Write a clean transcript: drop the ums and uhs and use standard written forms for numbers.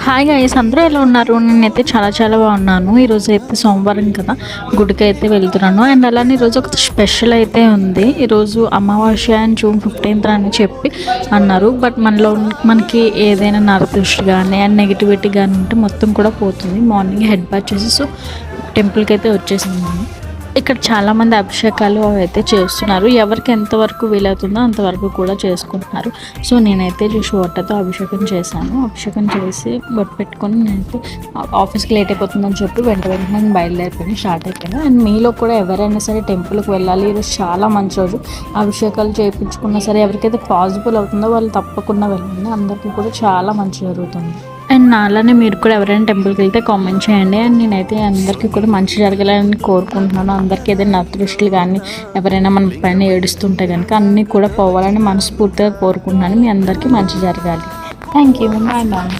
Hi guys, అందరూ ఎలా ఉన్నారు? నేనైతే చాలా బాగున్నాను. ఈరోజు అయితే సోమవారం కదా, గుడికి అయితే వెళ్తున్నాను. అండ్ అలానే ఈరోజు ఒక స్పెషల్ అయితే ఉంది. ఈరోజు అమావాస్య అండ్ జూన్ 15th అని చెప్పి అన్నారు. బట్ మనకి ఏదైనా నరదృష్టి కానీ అండ్ నెగిటివిటీ కానీ ఉంటే మొత్తం కూడా పోతుంది. మార్నింగ్ హెడ్ బాత్ చేసి సో టెంపుల్కి అయితే వచ్చేసింది. ఇక్కడ చాలామంది అభిషేకాలు అయితే చేస్తున్నారు. ఎవరికి ఎంతవరకు వీలవుతుందో అంతవరకు కూడా చేసుకుంటున్నారు. సో నేనైతే జస్ట్ వాటర్తో అభిషేకం చేశాను. అభిషేకం చేసి బొట్టు పెట్టుకొని నేనైతే ఆఫీస్కి లేట్ అయిపోతుందని చెప్పి వెంటనే బయలుదేరిపోయి స్టార్ట్ అయిపోయాను. అండ్ మీలో కూడా ఎవరైనా సరే టెంపుల్కి వెళ్ళాలి. ఈరోజు చాలా మంచి రోజు. అభిషేకాలు చేయించుకున్నా సరే ఎవరికైతే పాసిబుల్ అవుతుందో వాళ్ళు తప్పకుండా వెళ్ళండి. అందరికీ కూడా చాలా మంచి జరుగుతుంది. అండ్ అలానే మీరు కూడా ఎవరైనా టెంపుల్కి వెళ్తే కామెంట్ చేయండి. అండ్ నేనైతే అందరికీ కూడా మంచి జరగాలని కోరుకుంటున్నాను. అందరికీ ఏదైనా అదృష్టులు కానీ ఎవరైనా మన పైన ఏడుస్తుంటే కనుక అన్నీ కూడా పోవాలని మనస్ఫూర్తిగా కోరుకుంటున్నాను. మీ అందరికీ మంచి జరగాలి. Thank you. Bye bye.